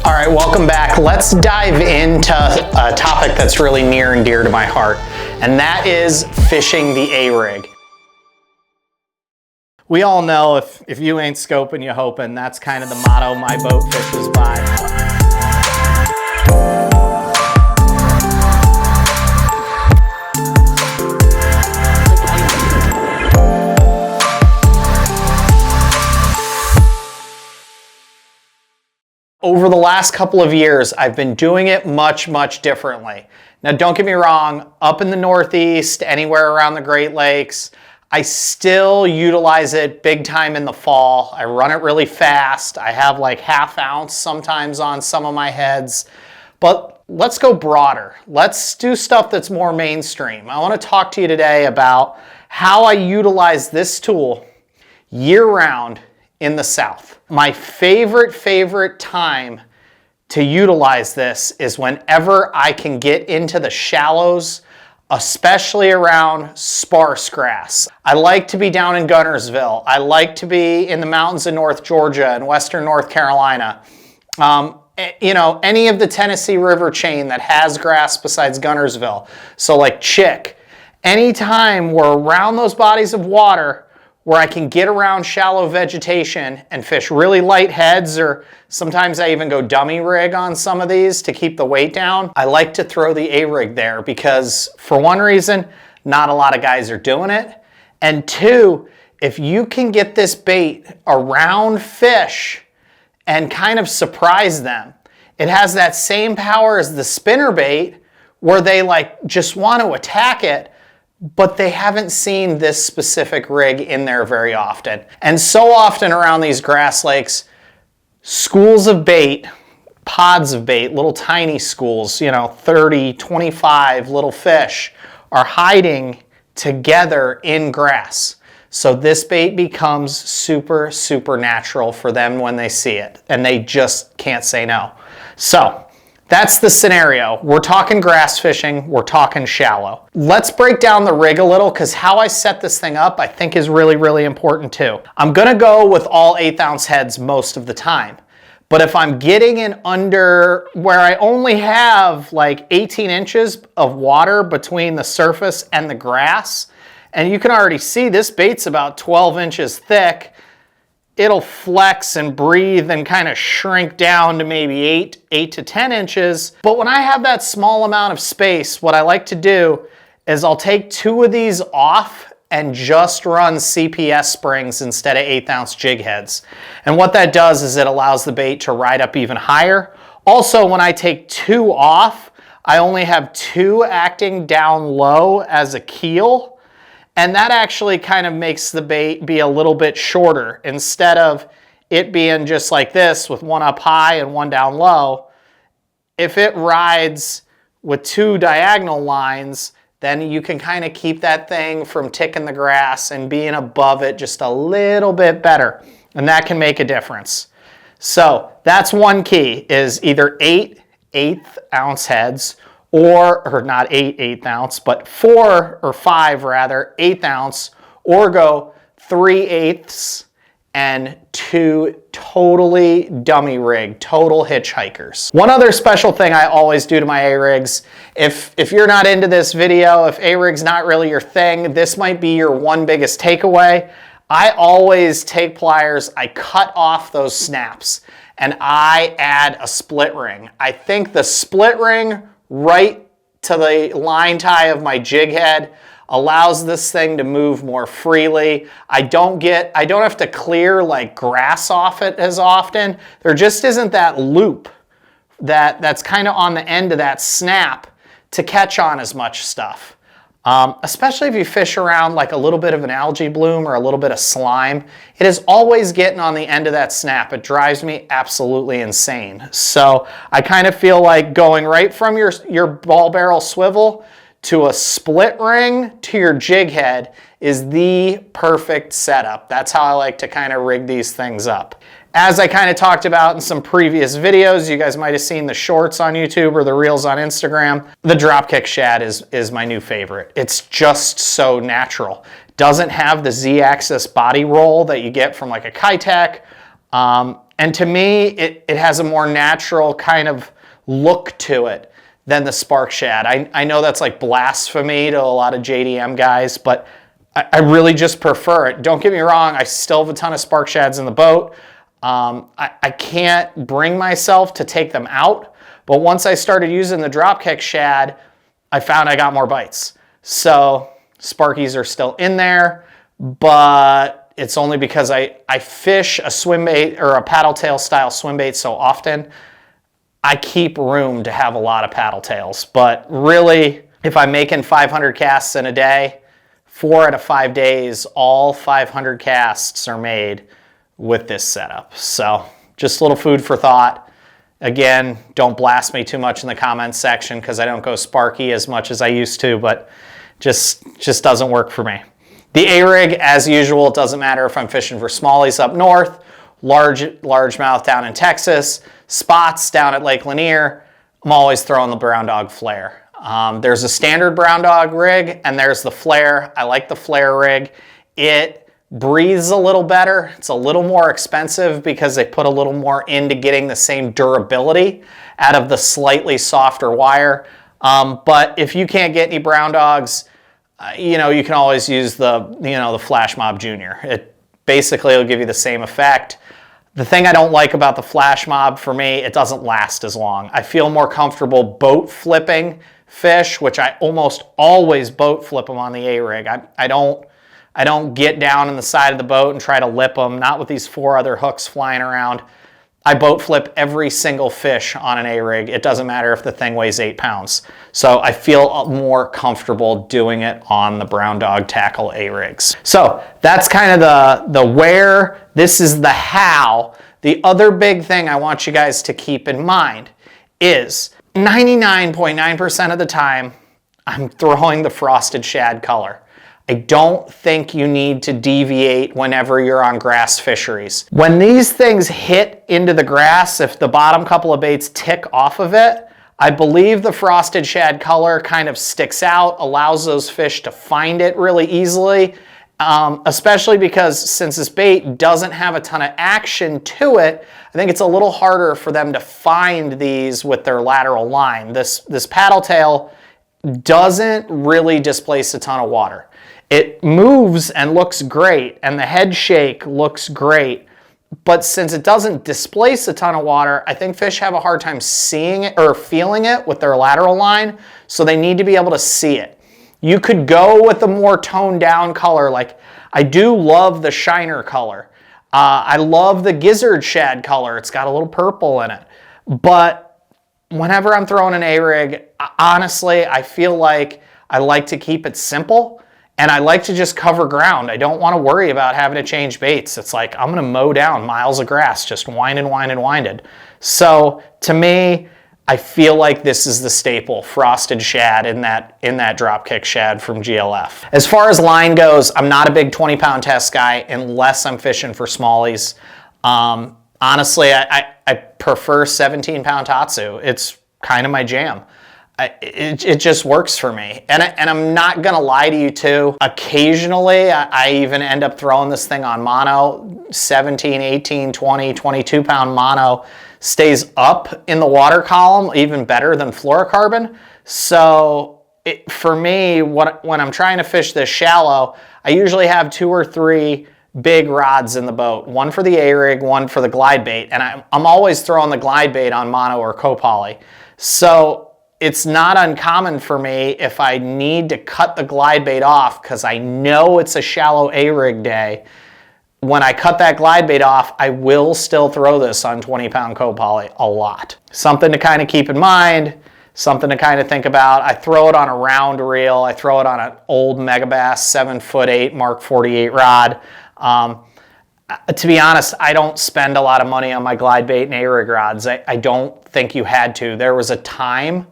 All right, welcome back. Let's dive into a topic that's really near and dear to my heart, and that is fishing the A-rig. We all know if you ain't scoping, you hoping. That's kind of the motto my boat fishes by. Over the last couple of years, I've been doing it much differently. Now, don't get me wrong, up in the Northeast, anywhere around the Great Lakes, I still utilize it big time in the fall. I run it really fast. I have like ½ ounce sometimes on some of my heads. But let's go broader. Let's do stuff that's more mainstream. I want to talk to you today about how I utilize this tool year-round in the South. My favorite time to utilize this is whenever I can get into the shallows, especially around sparse grass. I like to be down in Guntersville. I like to be in the mountains of North Georgia and western North Carolina. You know, any of the Tennessee River chain that has grass besides Guntersville. So like Chick. Anytime we're around those bodies of water where I can get around shallow vegetation and fish really light heads, or sometimes I even go dummy rig on some of these to keep the weight down. I like to throw the A-rig there because for one reason, not a lot of guys are doing it. And two, if you can get this bait around fish and kind of surprise them, it has that same power as the spinnerbait where they like just want to attack it, but they haven't seen this specific rig in there very often. And so often around these grass lakes, schools of bait, pods of bait, little tiny schools, you know, 30, 25 little fish are hiding together in grass. So this bait becomes super natural for them when they see it, and they just can't say no. So that's the scenario. We're talking grass fishing, we're talking shallow. Let's break down the rig a little because how I set this thing up I think is really important too. I'm gonna go with all 1/8 ounce heads most of the time. But if I'm getting in under where I only have like 18 inches of water between the surface and the grass, and you can already see this bait's about 12 inches thick, it'll flex and breathe and kind of shrink down to maybe 8 to 10 inches. But when I have that small amount of space, what I like to do is I'll take 2 of these off and just run CPS springs instead of 1/8 ounce jig heads. And what that does is it allows the bait to ride up even higher. Also, when I take 2 off, I only have 2 acting down low as a keel. And that actually kind of makes the bait be a little bit shorter. Instead of it being just like this with 1 up high and 1 down low, if it rides with 2 diagonal lines, then you can kind of keep that thing from ticking the grass and being above it just a little bit better. And that can make a difference. So that's one key, is either 8 1/8 ounce heads, or not 8 1/8 ounce, but 4 or 5 rather, 1/8 ounce, or go 3/8 and 2 totally dummy rig, total hitchhikers. One other special thing I always do to my A-rigs, if you're not into this video, if A-rig's not really your thing, this might be your one biggest takeaway. I always take pliers, I cut off those snaps, and I add a split ring. I think the split ring right to the line tie of my jig head allows this thing to move more freely. I don't have to clear like grass off it as often. There just isn't that loop that's kind of on the end of that snap to catch on as much stuff. Especially if you fish around like a little bit of an algae bloom or a little bit of slime. It is always getting on the end of that snap. It drives me absolutely insane. So I kind of feel like going right from your ball barrel swivel to a split ring to your jig head is the perfect setup. That's how I like to kind of rig these things up. As I kind of talked about in some previous videos, you guys might have seen the shorts on YouTube or the reels on Instagram, the Dropkick Shad is my new favorite. It's just so natural. Doesn't have the Z-axis body roll that you get from like a Kitech, and And to me, it has a more natural kind of look to it than the spark shad. I know that's like blasphemy to a lot of JDM guys, but I really just prefer it. Don't get me wrong, I still have a ton of spark shads in the boat. I can't bring myself to take them out, but once I started using the Dropkick Shad, I found I got more bites. So Sparkies are still in there, but it's only because I fish a swimbait or a paddle tail style swimbait so often, I keep room to have a lot of paddle tails. But really, if I'm making 500 casts in a day, 4 out of 5 days, all 500 casts are made with this setup. So just a little food for thought. Again, don't blast me too much in the comments section because I don't go Sparky as much as I used to, but just doesn't work for me. The A-rig, as usual, it doesn't matter if I'm fishing for smallies up north, largemouth down in Texas, spots down at Lake Lanier, I'm always throwing the brown dog flare. There's a standard brown dog rig and there's the flare. I like the flare rig. It breathes a little better. It's a little more expensive because they put a little more into getting the same durability out of the slightly softer wire. But if you can't get any brown dogs, you can always use the Flash Mob Junior. It basically will give you the same effect. The thing I don't like about the Flash Mob, for me, it doesn't last as long. I feel more comfortable boat flipping fish, which I almost always boat flip them on the A-rig. I don't get down in the side of the boat and try to lip them, not with these 4 other hooks flying around. I boat flip every single fish on an A-rig. It doesn't matter if the thing weighs 8 pounds. So I feel more comfortable doing it on the brown dog tackle A-rigs. So that's kind of the where. This is the how. The other big thing I want you guys to keep in mind is 99.9% of the time, I'm throwing the frosted shad color. I don't think you need to deviate whenever you're on grass fisheries. When these things hit into the grass, if the bottom couple of baits tick off of it, I believe the frosted shad color kind of sticks out, allows those fish to find it really easily, especially because since this bait doesn't have a ton of action to it, I think it's a little harder for them to find these with their lateral line. This paddle tail doesn't really displace a ton of water. It moves and looks great, and the head shake looks great, but since it doesn't displace a ton of water, I think fish have a hard time seeing it or feeling it with their lateral line, so they need to be able to see it. You could go with a more toned down color, like I do love the Shiner color. I love the Gizzard Shad color. It's got a little purple in it, but whenever I'm throwing an A-rig, honestly, I feel like I like to keep it simple. And I like to just cover ground. I don't want to worry about having to change baits. It's like I'm going to mow down miles of grass, just winded. So to me, I feel like this is the staple, frosted shad in that Dropkick Shad from GLF. As far as line goes, I'm not a big 20-pound test guy unless I'm fishing for smallies. Honestly, I prefer 17-pound Tatsu. It's kind of my jam. It just works for me. And I'm not gonna lie to you too. Occasionally, I even end up throwing this thing on mono. 17, 18, 20, 22 pound mono stays up in the water column even better than fluorocarbon. So for me, when I'm trying to fish this shallow, I usually have 2 or 3 big rods in the boat. One for the A-rig, one for the glide bait. And I'm always throwing the glide bait on mono or copoly. So it's not uncommon for me if I need to cut the glide bait off because I know it's a shallow A-rig day. When I cut that glide bait off, I will still throw this on 20-pound copoly a lot. Something to kind of keep in mind, something to kind of think about. I throw it on a round reel. I throw it on an old Megabass 7'8" Mark 48 rod. To be honest, I don't spend a lot of money on my glide bait and A-rig rods. I don't think you had to. There was a time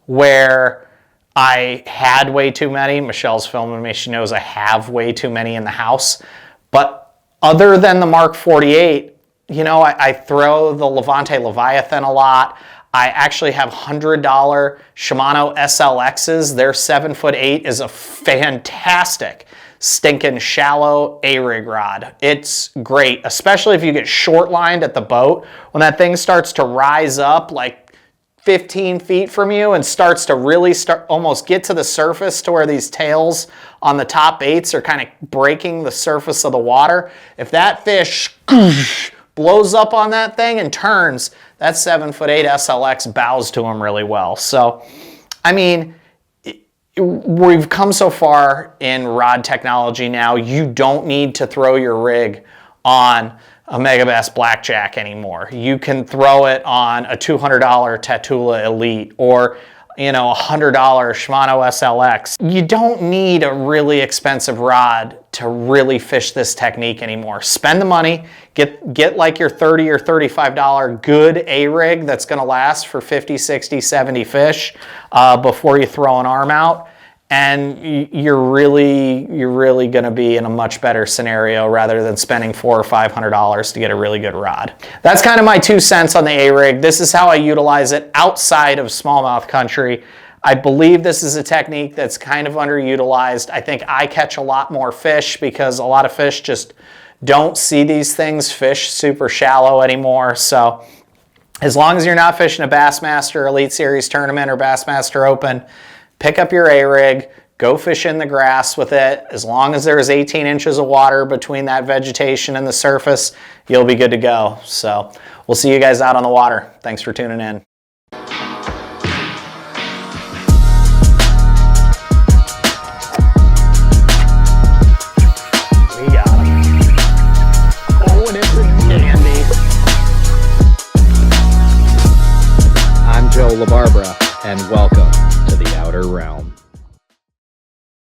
where I had way too many. Michelle's filming me. She knows I have way too many in the house. But other than the Mark 48, I throw the Levante Leviathan a lot. I actually have $100 Shimano SLXs. Their 7'8" is a fantastic stinking shallow A-rig rod. It's great, especially if you get short lined at the boat. When that thing starts to rise up like 15 feet from you and starts to really almost get to the surface to where these tails on the top baits are kind of breaking the surface of the water. If that fish blows up on that thing and turns, that 7'8" SLX bows to him really well. So, I mean, we've come so far in rod technology now, you don't need to throw your rig on a Megabass Blackjack anymore. You can throw it on a $200 Tatula Elite or, you know, a $100 Shimano SLX. You don't need a really expensive rod to really fish this technique anymore. Spend the money, get like your $30 or $35 good A-rig that's gonna last for 50, 60, 70 fish before you throw an arm out. And you're really gonna be in a much better scenario rather than spending $400 or $500 to get a really good rod. That's kind of my 2 cents on the A-rig. This is how I utilize it outside of smallmouth country. I believe this is a technique that's kind of underutilized. I think I catch a lot more fish because a lot of fish just don't see these things fish super shallow anymore. So as long as you're not fishing a Bassmaster Elite Series tournament or Bassmaster Open, pick up your A-rig, go fish in the grass with it. As long as there's 18 inches of water between that vegetation and the surface, you'll be good to go. So we'll see you guys out on the water. Thanks for tuning in.